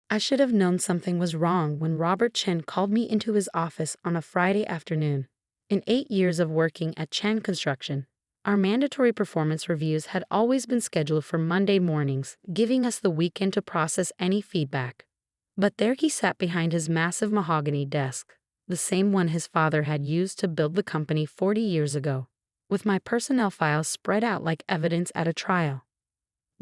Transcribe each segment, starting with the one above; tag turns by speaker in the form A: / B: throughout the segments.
A: I should have known something was wrong when Robert Chen called me into his office on a Friday afternoon. In 8 years of working at Chen Construction, our mandatory performance reviews had always been scheduled for Monday mornings, giving us the weekend to process any feedback. But there he sat behind his massive mahogany desk, the same one his father had used to build the company 40 years ago, with my personnel files spread out like evidence at a trial.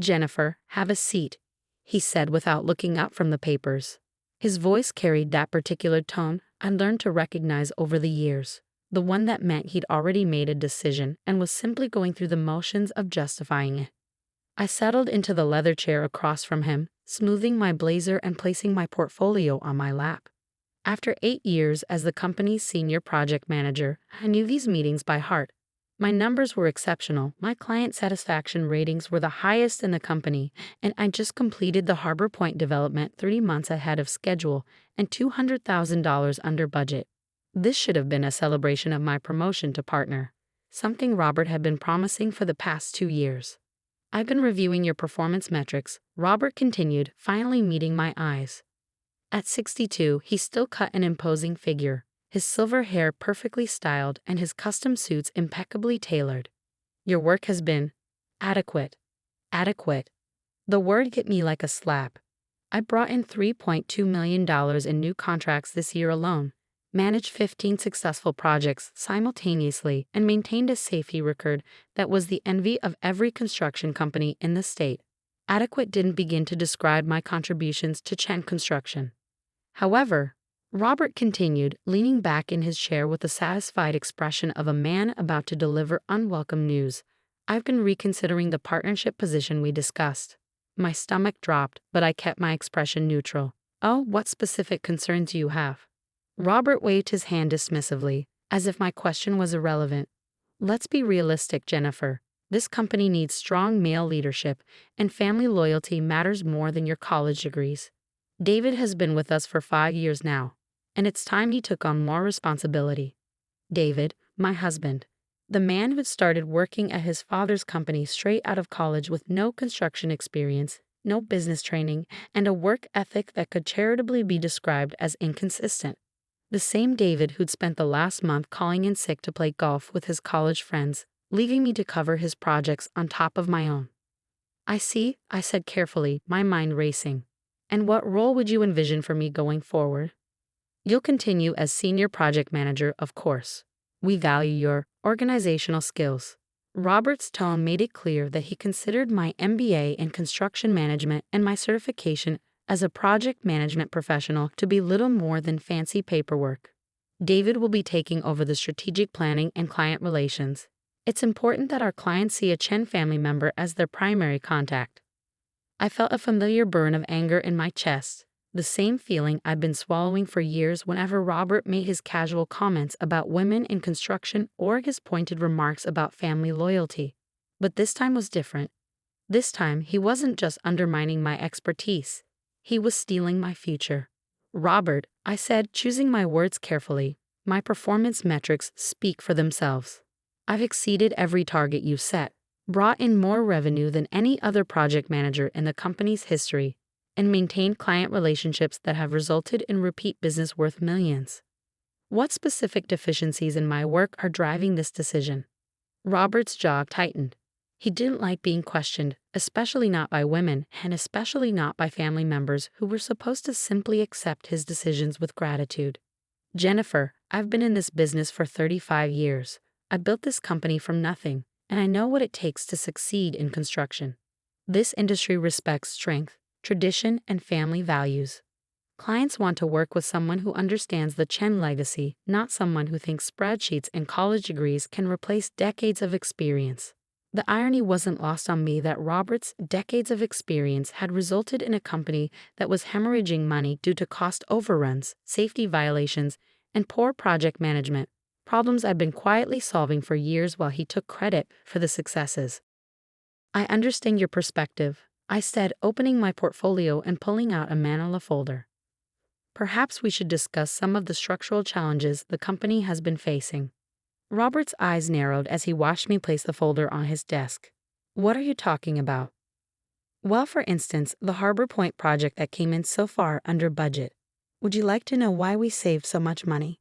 A: "Jennifer, have a seat," he said without looking up from the papers. His voice carried that particular tone I learned to recognize over the years, the one that meant he'd already made a decision and was simply going through the motions of justifying it. I settled into the leather chair across from him, smoothing my blazer and placing my portfolio on my lap. After 8 years as the company's senior project manager, I knew these meetings by heart. My numbers were exceptional, my client satisfaction ratings were the highest in the company, and I just completed the Harbor Point development 3 months ahead of schedule and $200,000 under budget. This should have been a celebration of my promotion to partner, something Robert had been promising for the past 2 years. "I've been reviewing your performance metrics," Robert continued, finally meeting my eyes. At 62, he still cut an imposing figure, his silver hair perfectly styled and his custom suits impeccably tailored. "Your work has been adequate." Adequate. The word hit me like a slap. I brought in $3.2 million in new contracts this year alone, managed 15 successful projects simultaneously, and maintained a safety record that was the envy of every construction company in the state. Adequate didn't begin to describe my contributions to Chen Construction. However, Robert continued, leaning back in his chair with the satisfied expression of a man about to deliver unwelcome news, "I've been reconsidering the partnership position we discussed." My stomach dropped, but I kept my expression neutral. "Oh, what specific concerns do you have?" Robert waved his hand dismissively, as if my question was irrelevant. "Let's be realistic, Jennifer. This company needs strong male leadership, and family loyalty matters more than your college degrees. David has been with us for 5 years now, and it's time he took on more responsibility." David, my husband, the man who'd started working at his father's company straight out of college with no construction experience, no business training, and a work ethic that could charitably be described as inconsistent. The same David who'd spent the last month calling in sick to play golf with his college friends, leaving me to cover his projects on top of my own. "I see," I said carefully, my mind racing. "And what role would you envision for me going forward?" "You'll continue as senior project manager, of course. We value your organizational skills." Robert's tone made it clear that he considered my MBA in construction management and my certification as a project management professional to be little more than fancy paperwork. "David will be taking over the strategic planning and client relations. It's important that our clients see a Chen family member as their primary contact." I felt a familiar burn of anger in my chest, the same feeling I'd been swallowing for years whenever Robert made his casual comments about women in construction or his pointed remarks about family loyalty. But this time was different. This time, he wasn't just undermining my expertise. He was stealing my future. "Robert," I said, choosing my words carefully, "my performance metrics speak for themselves. I've exceeded every target you set, brought in more revenue than any other project manager in the company's history, and maintained client relationships that have resulted in repeat business worth millions. What specific deficiencies in my work are driving this decision?" Robert's jaw tightened. He didn't like being questioned, especially not by women, and especially not by family members who were supposed to simply accept his decisions with gratitude. "Jennifer, I've been in this business for 35 years. I built this company from nothing, and I know what it takes to succeed in construction. This industry respects strength, tradition, and family values. Clients want to work with someone who understands the Chen legacy, not someone who thinks spreadsheets and college degrees can replace decades of experience." The irony wasn't lost on me that Robert's decades of experience had resulted in a company that was hemorrhaging money due to cost overruns, safety violations, and poor project management, problems I'd been quietly solving for years while he took credit for the successes. "I understand your perspective," I said, opening my portfolio and pulling out a manila folder. "Perhaps we should discuss some of the structural challenges the company has been facing." Robert's eyes narrowed as he watched me place the folder on his desk. "What are you talking about?" Well, for instance, the Harbor Point project that came in so far under budget. Would you like to know why we saved so much money?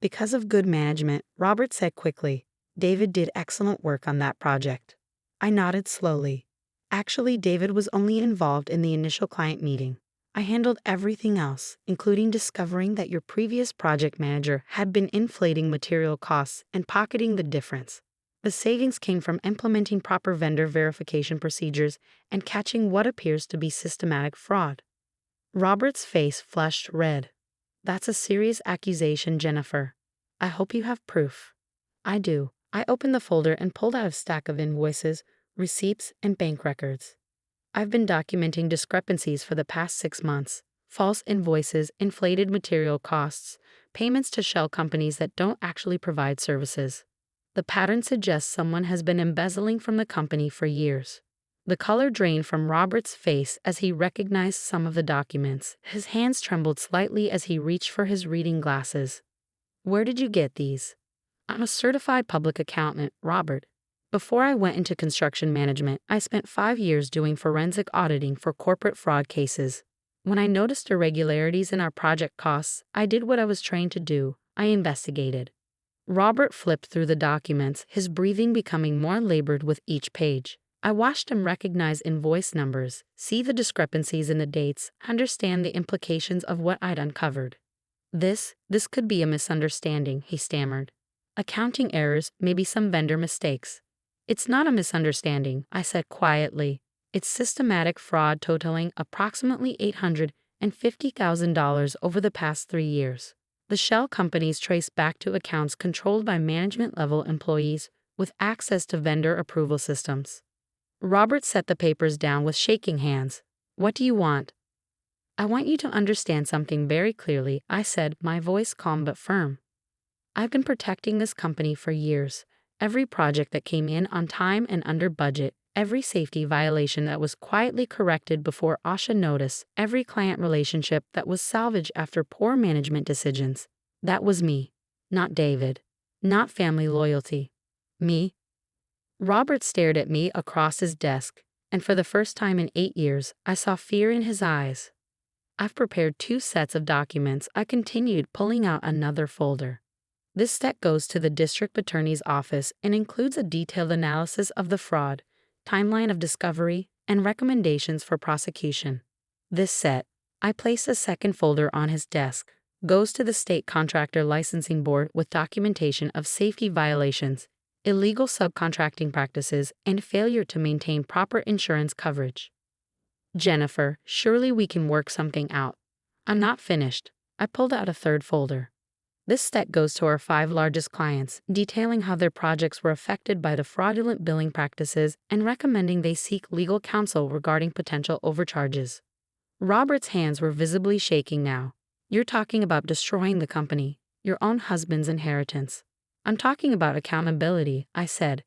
A: Because of good management, Robert said quickly. David did excellent work on that project. I nodded slowly. Actually, David was only involved in the initial client meeting. I handled everything else, including discovering that your previous project manager had been inflating material costs and pocketing the difference. The savings came from implementing proper vendor verification procedures and catching what appears to be systematic fraud. Robert's face flushed red. That's a serious accusation, Jennifer. I hope you have proof. I do. I opened the folder and pulled out a stack of invoices, receipts, and bank records. I've been documenting discrepancies for the past 6 months. False invoices, inflated material costs, payments to shell companies that don't actually provide services. The pattern suggests someone has been embezzling from the company for years. The color drained from Robert's face as he recognized some of the documents. His hands trembled slightly as he reached for his reading glasses. Where did you get these? I'm a certified public accountant, Robert. Before I went into construction management, I spent 5 years doing forensic auditing for corporate fraud cases. When I noticed irregularities in our project costs, I did what I was trained to do. I investigated. Robert flipped through the documents, his breathing becoming more labored with each page. I watched him recognize invoice numbers, see the discrepancies in the dates, understand the implications of what I'd uncovered. This could be a misunderstanding, he stammered. Accounting errors, maybe some vendor mistakes. It's not a misunderstanding, I said quietly. It's systematic fraud totaling approximately $850,000 over the past 3 years. The shell companies trace back to accounts controlled by management-level employees with access to vendor approval systems. Robert set the papers down with shaking hands. What do you want? I want you to understand something very clearly, I said, my voice calm but firm. I've been protecting this company for years. Every project that came in on time and under budget, every safety violation that was quietly corrected before OSHA notice, every client relationship that was salvaged after poor management decisions. That was me, not David, not family loyalty. Me. Robert stared at me across his desk, and for the first time in 8 years, I saw fear in his eyes. I've prepared 2 sets of documents. I continued, pulling out another folder. This set goes to the district attorney's office and includes a detailed analysis of the fraud, timeline of discovery, and recommendations for prosecution. This set, I place a second folder on his desk, goes to the state contractor licensing board with documentation of safety violations, illegal subcontracting practices, and failure to maintain proper insurance coverage. Jennifer, surely we can work something out. I'm not finished. I pulled out a third folder. This set goes to our 5 largest clients, detailing how their projects were affected by the fraudulent billing practices and recommending they seek legal counsel regarding potential overcharges. Robert's hands were visibly shaking now. You're talking about destroying the company, your own husband's inheritance. I'm talking about accountability, I said.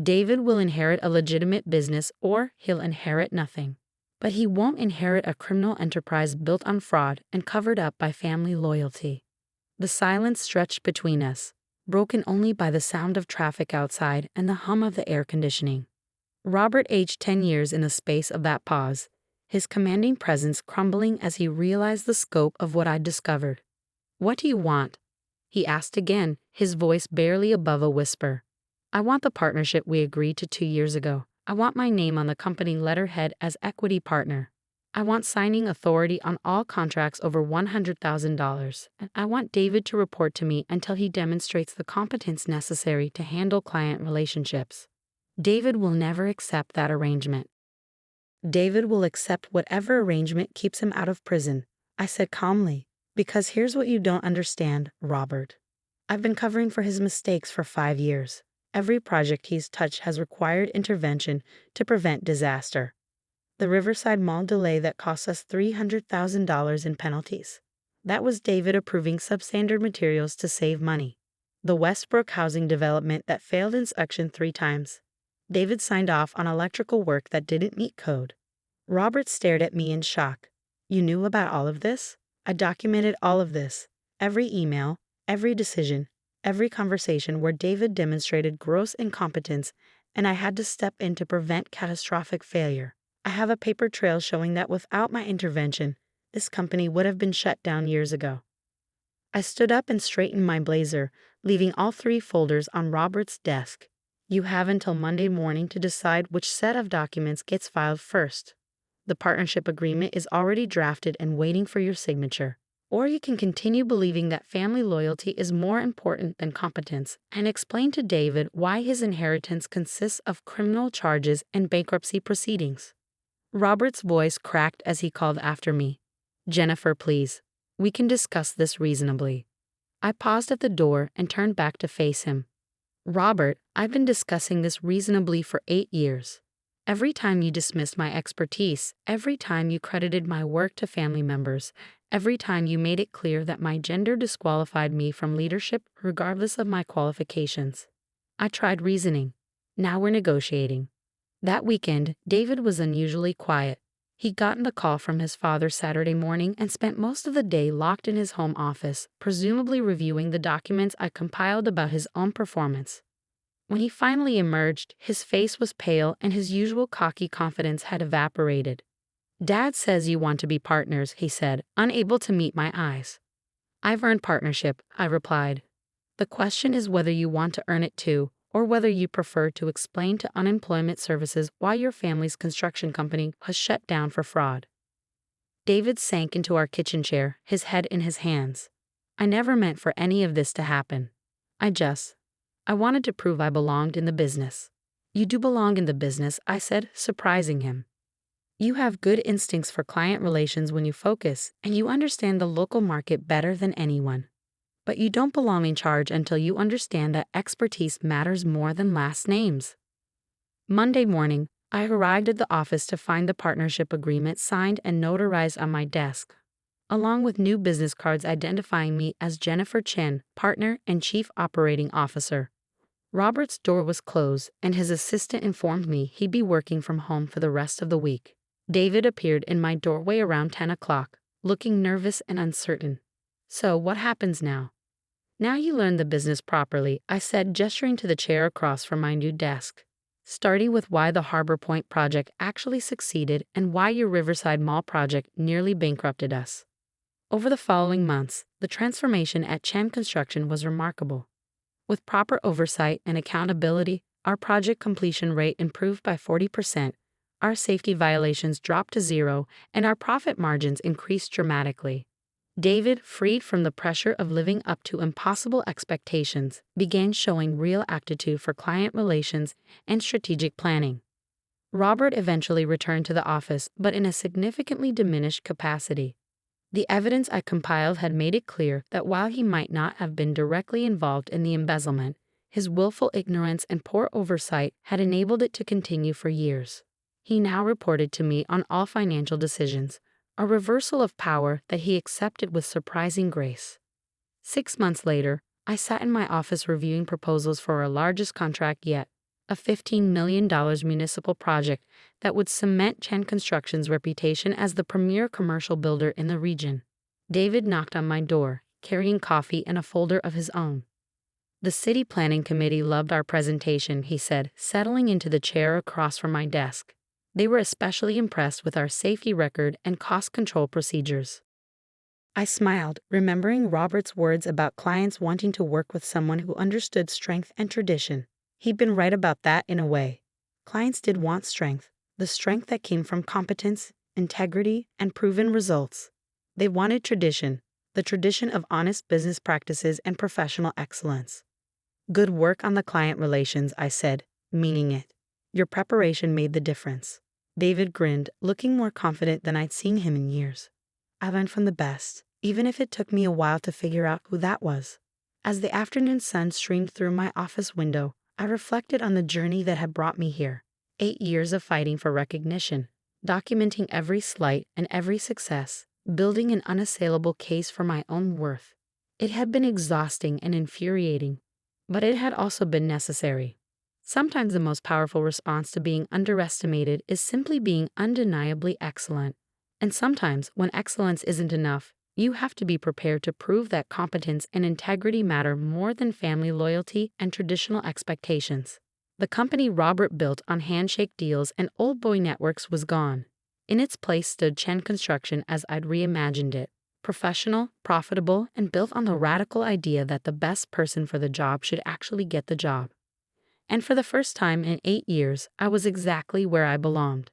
A: David will inherit a legitimate business or he'll inherit nothing. But he won't inherit a criminal enterprise built on fraud and covered up by family loyalty. The silence stretched between us, broken only by the sound of traffic outside and the hum of the air conditioning. Robert aged 10 years in the space of that pause, his commanding presence crumbling as he realized the scope of what I'd discovered. What do you want? He asked again, his voice barely above a whisper. I want the partnership we agreed to 2 years ago. I want my name on the company letterhead as equity partner. I want signing authority on all contracts over $100,000, and I want David to report to me until he demonstrates the competence necessary to handle client relationships. David will never accept that arrangement. David will accept whatever arrangement keeps him out of prison, I said calmly, because here's what you don't understand, Robert. I've been covering for his mistakes for 5 years. Every project he's touched has required intervention to prevent disaster. The Riverside Mall delay that cost us $300,000 in penalties. That was David approving substandard materials to save money. The Westbrook housing development that failed inspection 3 times. David signed off on electrical work that didn't meet code. Robert stared at me in shock. You knew about all of this? I documented all of this. Every email, every decision, every conversation where David demonstrated gross incompetence and I had to step in to prevent catastrophic failure. I I have a paper trail showing that without my intervention, this company would have been shut down years ago. I stood up and straightened my blazer, leaving all 3 folders on Robert's desk. You have until Monday morning to decide which set of documents gets filed first. The partnership agreement is already drafted and waiting for your signature. Or you can continue believing that family loyalty is more important than competence and explain to David why his inheritance consists of criminal charges and bankruptcy proceedings. Robert's voice cracked as he called after me. Jennifer, please. We can discuss this reasonably. I paused at the door and turned back to face him. Robert, I've been discussing this reasonably for 8 years. Every time you dismissed my expertise, every time you credited my work to family members, every time you made it clear that my gender disqualified me from leadership regardless of my qualifications. I tried reasoning. Now we're negotiating. That weekend, David was unusually quiet. He'd gotten the call from his father Saturday morning and spent most of the day locked in his home office, presumably reviewing the documents I compiled about his own performance. When he finally emerged, his face was pale and his usual cocky confidence had evaporated. Dad says you want to be partners, he said, unable to meet my eyes. I've earned partnership, I replied. The question is whether you want to earn it too, or whether you prefer to explain to unemployment services why your family's construction company was shut down for fraud. David sank into our kitchen chair, his head in his hands. I never meant for any of this to happen. I wanted to prove I belonged in the business. You do belong in the business, I said, surprising him. You have good instincts for client relations when you focus, and you understand the local market better than anyone. But you don't belong in charge until you understand that expertise matters more than last names. Monday morning, I arrived at the office to find the partnership agreement signed and notarized on my desk, along with new business cards identifying me as Jennifer Chen, partner and chief operating officer. Robert's door was closed, and his assistant informed me he'd be working from home for the rest of the week. David appeared in my doorway around 10 o'clock, looking nervous and uncertain. So what happens now? Now you learn the business properly, I said, gesturing to the chair across from my new desk. Starting with why the Harbor Point project actually succeeded and why your Riverside Mall project nearly bankrupted us. Over the following months, the transformation at Chen Construction was remarkable. With proper oversight and accountability, our project completion rate improved by 40%, our safety violations dropped to 0, and our profit margins increased dramatically. David, freed from the pressure of living up to impossible expectations, began showing real aptitude for client relations and strategic planning. Robert eventually returned to the office, but in a significantly diminished capacity. The evidence I compiled had made it clear that while he might not have been directly involved in the embezzlement, his willful ignorance and poor oversight had enabled it to continue for years. He now reported to me on all financial decisions, a reversal of power that he accepted with surprising grace. 6 months later, I sat in my office reviewing proposals for our largest contract yet, a $15 million municipal project that would cement Chen Construction's reputation as the premier commercial builder in the region. David knocked on my door, carrying coffee and a folder of his own. The city planning committee loved our presentation, he said, settling into the chair across from my desk. They were especially impressed with our safety record and cost control procedures. I smiled, remembering Robert's words about clients wanting to work with someone who understood strength and tradition. He'd been right about that in a way. Clients did want strength, the strength that came from competence, integrity, and proven results. They wanted tradition, the tradition of honest business practices and professional excellence. Good work on the client relations, I said, meaning it. Your preparation made the difference. David grinned, looking more confident than I'd seen him in years. I learned from the best, even if it took me a while to figure out who that was. As the afternoon sun streamed through my office window, I reflected on the journey that had brought me here. 8 years of fighting for recognition, documenting every slight and every success, building an unassailable case for my own worth. It had been exhausting and infuriating, but it had also been necessary. Sometimes the most powerful response to being underestimated is simply being undeniably excellent. And sometimes, when excellence isn't enough, you have to be prepared to prove that competence and integrity matter more than family loyalty and traditional expectations. The company Robert built on handshake deals and old boy networks was gone. In its place stood Chen Construction as I'd reimagined it. Professional, profitable, and built on the radical idea that the best person for the job should actually get the job. And for the first time in 8 years, I was exactly where I belonged.